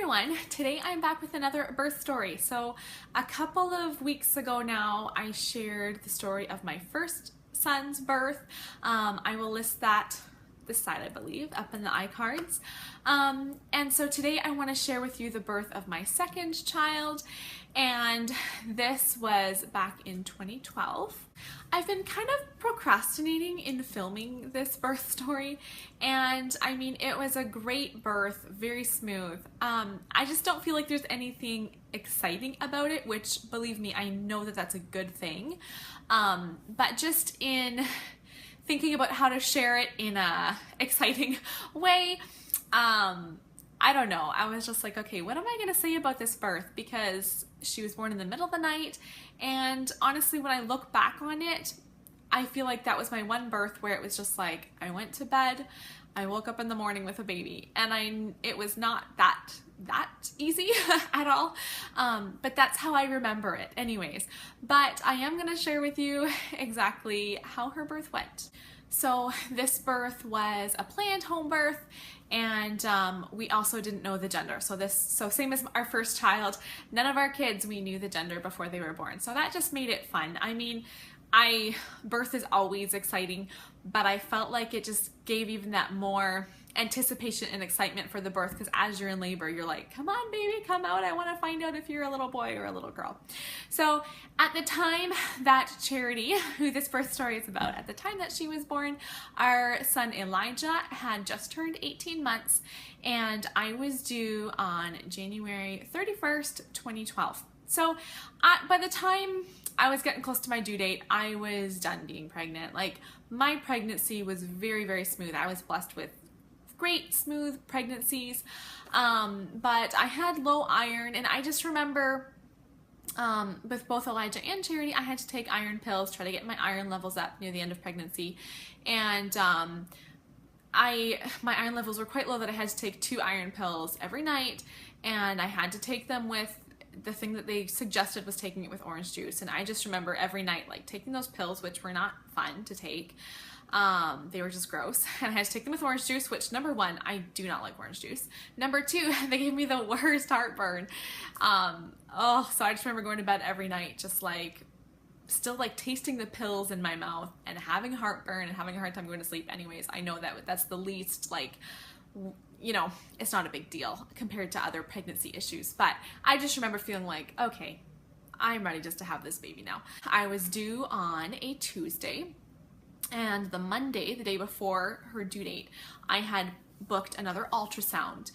everyone, today I'm back with another birth story. So a couple of weeks ago now I shared the story of my first son's birth. I will list that this side, I believe, up in the iCards. And so today I want to share with you the birth of my second child, and this was back in 2012. I've been kind of procrastinating in filming this birth story, and I mean, it was a great birth, very smooth. I just don't feel like there's anything exciting about it, which, believe me, I know that that's a good thing. But just in thinking about how to share it in a exciting way, I don't know. I was just like, okay, what am I gonna say about this birth? Because she was born in the middle of the night, and honestly, when I look back on it, I feel like that was my one birth where it was just like, I went to bed, I woke up in the morning with a baby, and it was not that easy at all, but that's how I remember it anyways. But I am gonna share with you exactly how her birth went. So this birth was a planned home birth, and we also didn't know the gender. So same as our first child, none of our kids, we knew the gender before they were born. So that just made it fun. I mean, birth is always exciting, but I felt like it just gave even that more anticipation and excitement for the birth, because as you're in labor, you're like, come on baby, come out, I want to find out if you're a little boy or a little girl. So at the time that Charity, who this birth story is about, at the time that she was born, our son Elijah had just turned 18 months, and I was due on January 31st, 2012. So by the time I was getting close to my due date, I was done being pregnant. Like, my pregnancy was very, very smooth. I was blessed with great smooth pregnancies, but I had low iron, and I just remember with both Elijah and Charity, I had to take iron pills, try to get my iron levels up near the end of pregnancy, and my iron levels were quite low that I had to take 2 iron pills every night, and I had to take them with the thing that they suggested was taking it with orange juice. And I just remember every night like taking those pills, which were not fun to take. They were just gross, and I had to take them with orange juice, which, number one, I do not like orange juice. Number two, they gave me the worst heartburn. So I just remember going to bed every night just like still like tasting the pills in my mouth and having heartburn and having a hard time going to sleep. Anyways, I know that that's the least, like, you know, it's not a big deal compared to other pregnancy issues, but I just remember feeling like, okay, I'm ready just to have this baby now. I was due on a Tuesday, and the Monday, the day before her due date, I had booked another ultrasound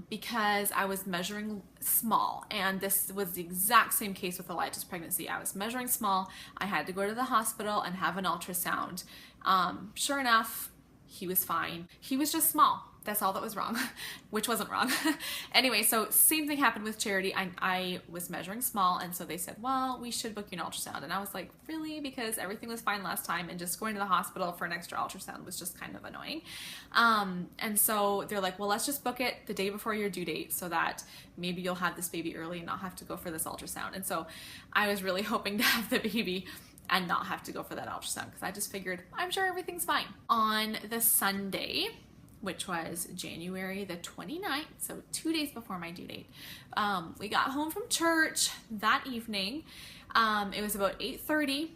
because I was measuring small, and this was the exact same case with Elijah's pregnancy. I was measuring small. I had to go to the hospital and have an ultrasound. Sure enough, he was fine. He was just small. That's all that was wrong, which wasn't wrong. Anyway, so same thing happened with Charity. I was measuring small, and so they said, well, we should book you an ultrasound. And I was like, really? Because everything was fine last time, and just going to the hospital for an extra ultrasound was just kind of annoying. And so they're like, well, let's just book it the day before your due date so that maybe you'll have this baby early and not have to go for this ultrasound. And so I was really hoping to have the baby and not have to go for that ultrasound, because I just figured, I'm sure everything's fine. On the Sunday, which was January the 29th, so 2 days before my due date, we got home from church that evening. It was about 8:30,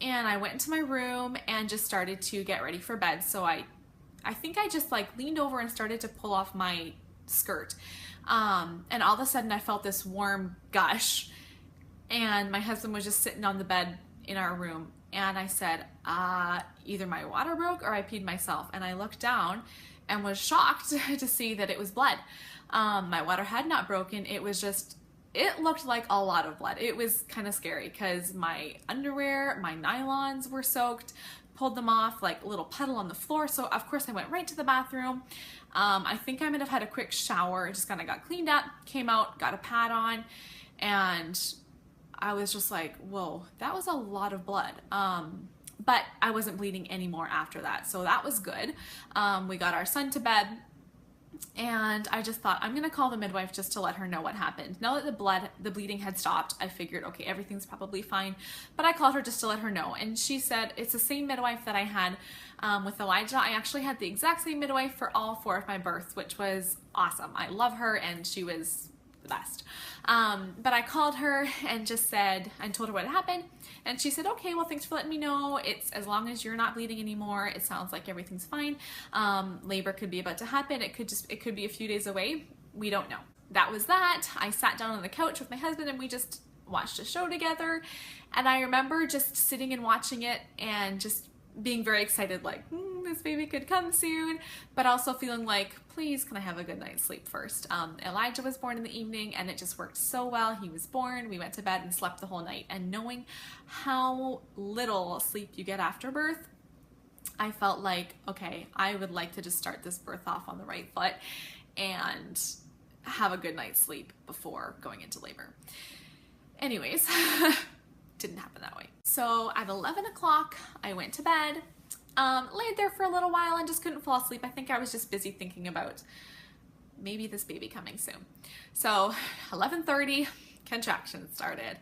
and I went into my room and just started to get ready for bed. So I think I just like leaned over and started to pull off my skirt, and all of a sudden I felt this warm gush, and my husband was just sitting on the bed in our room, and I said, either my water broke or I peed myself. And I looked down and was shocked to see that it was blood. My water had not broken. It was just, it looked like a lot of blood. It was kind of scary because my underwear, my nylons were soaked, pulled them off, like a little puddle on the floor. So of course I went right to the bathroom. I think I might have had a quick shower, just kind of got cleaned up, came out, got a pad on, and I was just like, whoa, that was a lot of blood. But I wasn't bleeding anymore after that, so that was good. We got our son to bed, And I just thought, I'm gonna call the midwife just to let her know what happened. Now that the bleeding had stopped, I figured, okay, everything's probably fine. But I called her just to let her know. And she said, it's the same midwife that I had with Elijah. I actually had the exact same midwife for all 4 of my births, which was awesome. I love her, and she was the best. But I called her and just said, and told her what had happened. And she said, okay, well, thanks for letting me know. It's as long as you're not bleeding anymore, it sounds like everything's fine. Labor could be about to happen. It could be a few days away. We don't know. That was that. I sat down on the couch with my husband and we just watched a show together. And I remember just sitting and watching it and just being very excited, like, this baby could come soon, but also feeling like, please, can I have a good night's sleep first? Elijah was born in the evening and it just worked so well. He was born, we went to bed and slept the whole night. And knowing how little sleep you get after birth, I felt like, okay, I would like to just start this birth off on the right foot and have a good night's sleep before going into labor. Anyways, didn't happen that way. So at 11 o'clock, I went to bed, laid there for a little while and just couldn't fall asleep. I think I was just busy thinking about maybe this baby coming soon. So 11:30, contractions started,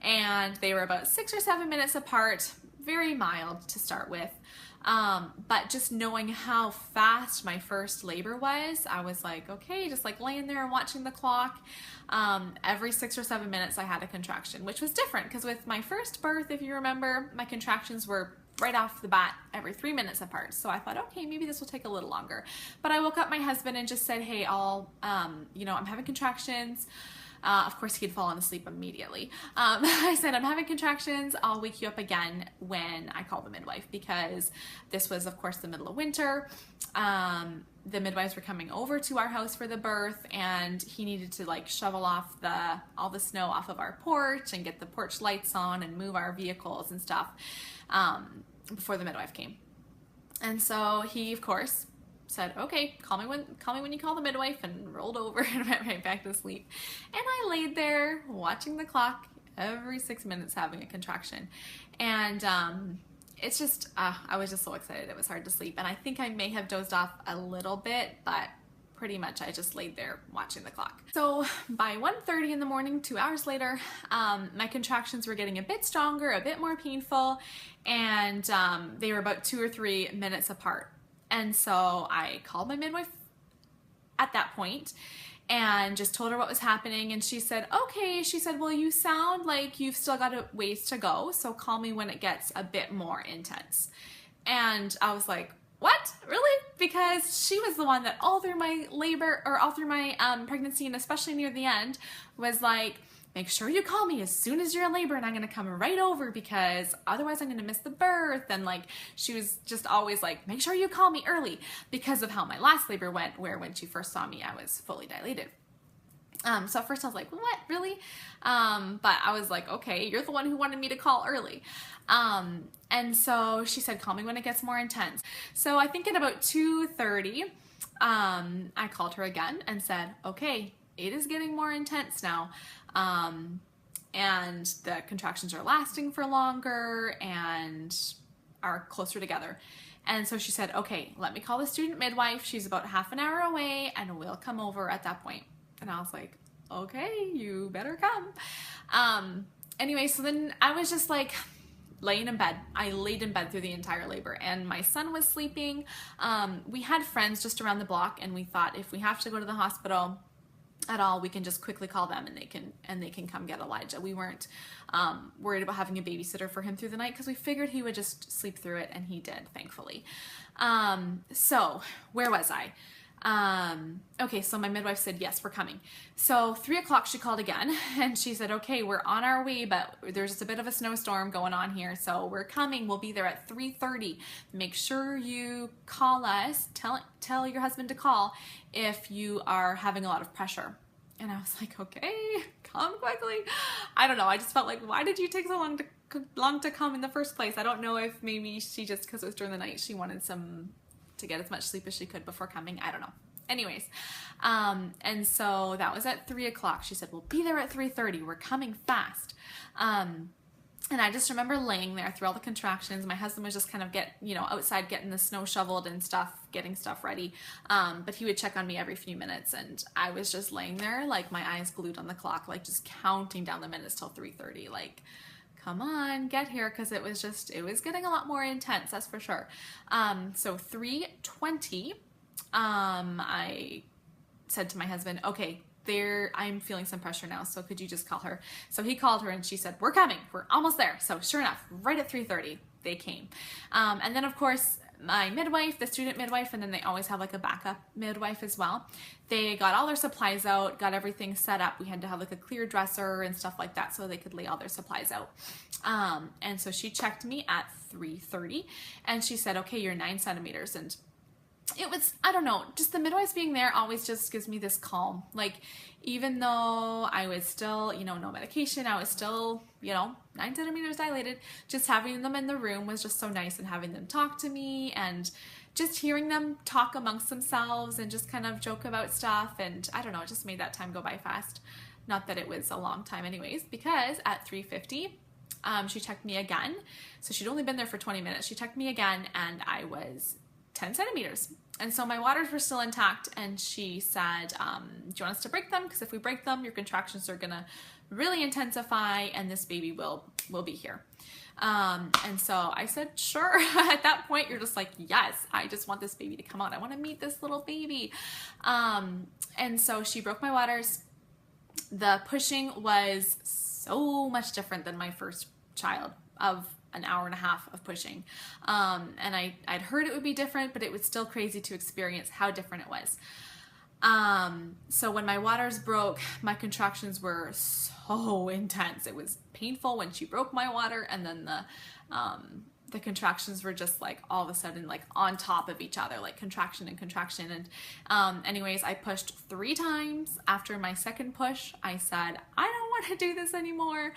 and they were about 6 or 7 minutes apart, very mild to start with. But just knowing how fast my first labor was, I was like, okay, just like laying there and watching the clock. Every 6 or 7 minutes I had a contraction, which was different because with my first birth, if you remember, my contractions were right off the bat every 3 minutes apart. So I thought, okay, maybe this will take a little longer. But I woke up my husband and just said, hey, I'm having contractions. Of course, he'd fallen asleep immediately. I said, I'm having contractions. I'll wake you up again when I call the midwife, because this was, of course, the middle of winter. The midwives were coming over to our house for the birth, and he needed to like shovel off all the snow off of our porch and get the porch lights on and move our vehicles and stuff before the midwife came. And so he, of course, said, okay, call me when you call the midwife, and rolled over and went right back to sleep. And I laid there watching the clock every 6 minutes having a contraction. And it's just, I was just so excited it was hard to sleep. And I think I may have dozed off a little bit, but pretty much I just laid there watching the clock. So by 1:30 in the morning, 2 hours later, my contractions were getting a bit stronger, a bit more painful, and they were about 2 or 3 minutes apart. And so I called my midwife at that point and just told her what was happening. And she said, okay, she said, well, you sound like you've still got a ways to go, so call me when it gets a bit more intense. And I was like, what? Really? Because she was the one that all through my labor, or all through my pregnancy, and especially near the end, was like, make sure you call me as soon as you're in labor and I'm going to come right over, because otherwise I'm going to miss the birth. And like, she was just always like, make sure you call me early, because of how my last labor went, where when she first saw me, I was fully dilated. So at first I was like, what, really? But I was like, okay, you're the one who wanted me to call early. And so she said, call me when it gets more intense. So I think at about 2:30, I called her again and said, okay, it is getting more intense now. And the contractions are lasting for longer and are closer together. And so she said, okay, let me call the student midwife. She's about half an hour away and we'll come over at that point. And I was like, okay, you better come. Anyway, so then I was just like laying in bed. I laid in bed through the entire labor, and my son was sleeping. We had friends just around the block, and we thought if we have to go to the hospital at all, we can just quickly call them and they can come get Elijah. We weren't worried about having a babysitter for him through the night, because we figured he would just sleep through it, and he did, thankfully. So where was I? Okay, so my midwife said, yes, we're coming. So 3 o'clock she called again, and she said, okay, we're on our way, but there's just a bit of a snowstorm going on here, so we're coming. We'll be there at 3:30. Make sure you call us, tell your husband to call if you are having a lot of pressure. And I was like, okay, come quickly. I don't know, I just felt like, why did you take so long to come in the first place? I don't know if maybe she just, because it was during the night, she wanted to get as much sleep as she could before coming. I don't know. Anyways, and so that was at 3 o'clock. She said, we'll be there at 3:30. We're coming fast. And I just remember laying there through all the contractions. My husband was just kind of outside getting the snow shoveled and stuff, getting stuff ready. But he would check on me every few minutes, and I was just laying there, like my eyes glued on the clock, like just counting down the minutes till 3:30. Like, come on, get here, because it was getting a lot more intense, that's for sure. So 3:20, I said to my husband, okay, I'm feeling some pressure now, so could you just call her? So he called her and she said, we're coming, we're almost there. So sure enough, right at 3:30, they came. And then of course, my midwife, the student midwife, and then they always have like a backup midwife as well. They got all their supplies out, got everything set up. We had to have like a clear dresser and stuff like that so they could lay all their supplies out. And so she checked me at 3:30 and she said, okay, you're 9 centimeters. And it was, I don't know, just the midwives being there always just gives me this calm. Like, even though I was still, no medication, I was still, 9 centimeters dilated, just having them in the room was just so nice, and having them talk to me and just hearing them talk amongst themselves and just kind of joke about stuff. And I don't know, it just made that time go by fast. Not that it was a long time anyways, because at 3:50, she checked me again. So she'd only been there for 20 minutes. She checked me again and I was 10 centimeters. And so my waters were still intact, and she said, do you want us to break them? Because if we break them, your contractions are gonna really intensify and this baby will be here. And so I said, sure. At that point, you're just like, yes, I just want this baby to come out. I want to meet this little baby. And so she broke my waters. The pushing was so much different than my first child, of an hour and a half of pushing. And I'd heard it would be different, but it was still crazy to experience how different it was. So when my waters broke, my contractions were so intense. It was painful when she broke my water, and then the contractions were just like all of a sudden like on top of each other, like contraction and contraction. And anyways, I pushed 3 times. After my second push, I said, I don't want to do this anymore.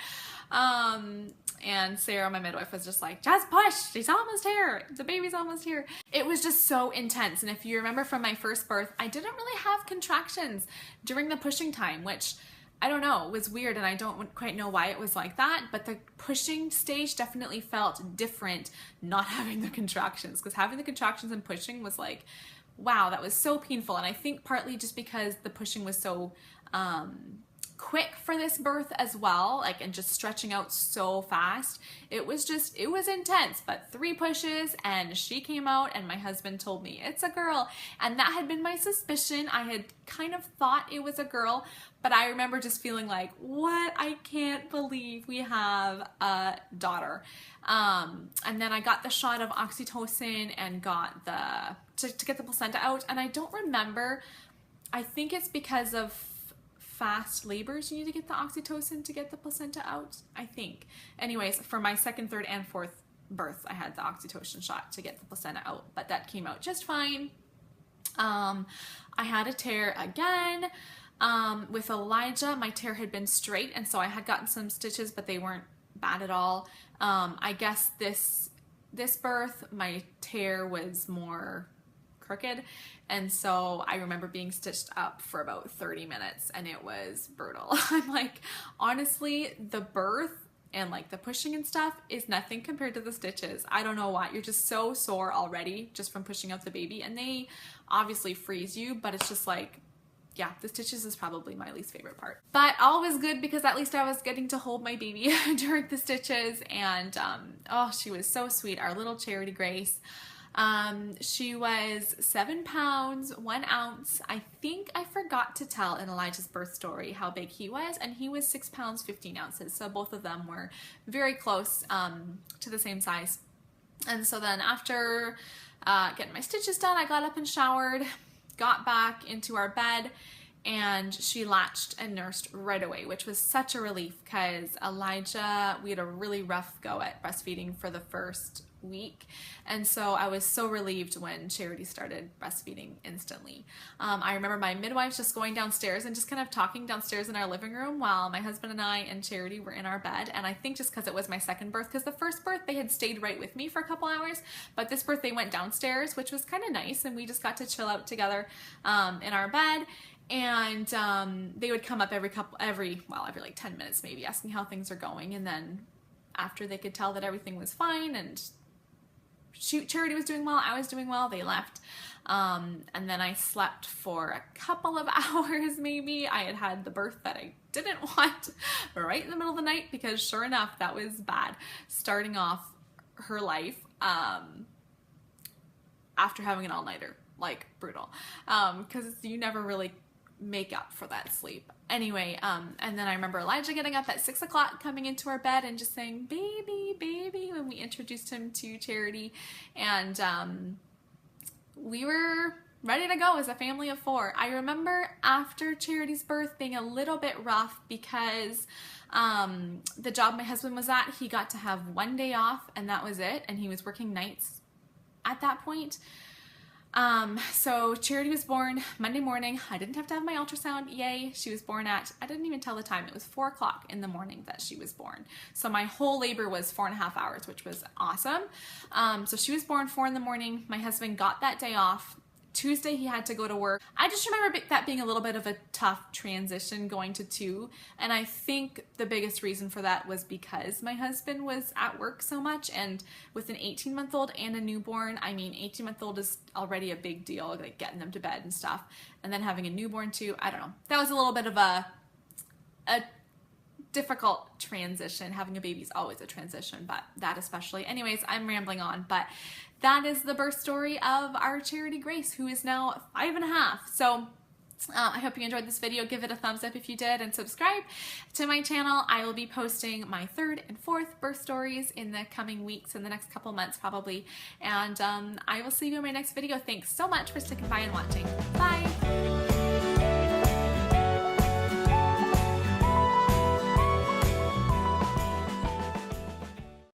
And Sarah, my midwife, was just like, just push, she's almost here, the baby's almost here. It was just so intense. And if you remember from my first birth, I didn't really have contractions during the pushing time, which I don't know, it was weird, and I don't quite know why it was like that, but the pushing stage definitely felt different not having the contractions, because having the contractions and pushing was like, wow, that was so painful. And I think partly just because the pushing was so quick for this birth as well, like, and just stretching out so fast, it was intense. But 3 pushes and she came out, and my husband told me it's a girl, and that had been my suspicion. I had kind of thought it was a girl, but I remember just feeling like, what? I can't believe we have a daughter. And then I got the shot of oxytocin and got to get the placenta out, and I don't remember, I think it's because of fast labors, you need to get the oxytocin to get the placenta out, I think. Anyways, for my second, third, and fourth birth, I had the oxytocin shot to get the placenta out, but that came out just fine. I had a tear again. With Elijah, my tear had been straight, and so I had gotten some stitches, but they weren't bad at all. I guess this birth, my tear was more crooked, and so I remember being stitched up for about 30 minutes, and it was brutal. I'm like, honestly, the birth and like the pushing and stuff is nothing compared to the stitches. I don't know why. You're just so sore already just from pushing out the baby, and they obviously freeze you, but it's just like, yeah, the stitches is probably my least favorite part. But all was good, because at least I was getting to hold my baby during the stitches, and oh, she was so sweet, our little Charity Grace. She was 7 pounds, 1 ounce. I think I forgot to tell in Elijah's birth story how big he was, and he was 6 pounds, 15 ounces. So both of them were very close to the same size. And so then after getting my stitches done, I got up and showered, got back into our bed, and she latched and nursed right away, which was such a relief, because Elijah, we had a really rough go at breastfeeding for the first week, and so I was so relieved when Charity started breastfeeding instantly. I remember my midwife just going downstairs and just kind of talking downstairs in our living room while my husband and I and Charity were in our bed. And I think just because it was my second birth, because the first birth they had stayed right with me for a couple hours, but this birth they went downstairs, which was kind of nice, and we just got to chill out together in our bed. And they would come up every like 10 minutes maybe, asking how things are going, and then after they could tell that everything was fine and Charity was doing well, I was doing well, they left. And then I slept for a couple of hours maybe. I had the birth that I didn't want right in the middle of the night, because sure enough, that was bad. Starting off her life after having an all-nighter, like brutal, because you never really make up for that sleep. Anyway, and then I remember Elijah getting up at 6 o'clock, coming into our bed and just saying, baby, baby, when we introduced him to Charity. And we were ready to go as a family of 4. I remember after Charity's birth being a little bit rough because the job my husband was at, he got to have 1 day off and that was it. And he was working nights at that point. So Charity was born Monday morning. I didn't have to have my ultrasound. Yay. She was born at, I didn't even tell the time. It was 4 o'clock in the morning that she was born. So my whole labor was 4.5 hours, which was awesome. So she was born 4 in the morning. My husband got that day off. Tuesday he had to go to work. I just remember that being a little bit of a tough transition going to 2, and I think the biggest reason for that was because my husband was at work so much, and with an 18-month-old and a newborn, I mean 18-month-old is already a big deal, like getting them to bed and stuff, and then having a newborn too, I don't know. That was a little bit of a difficult transition. Having a baby is always a transition, but that especially. Anyways, I'm rambling on, but that is the birth story of our Charity Grace, who is now 5.5. So I hope you enjoyed this video. Give it a thumbs up if you did, and subscribe to my channel. I will be posting my 3rd and 4th birth stories in the coming weeks, in the next couple months probably. And I will see you in my next video. Thanks so much for sticking by and watching. Bye!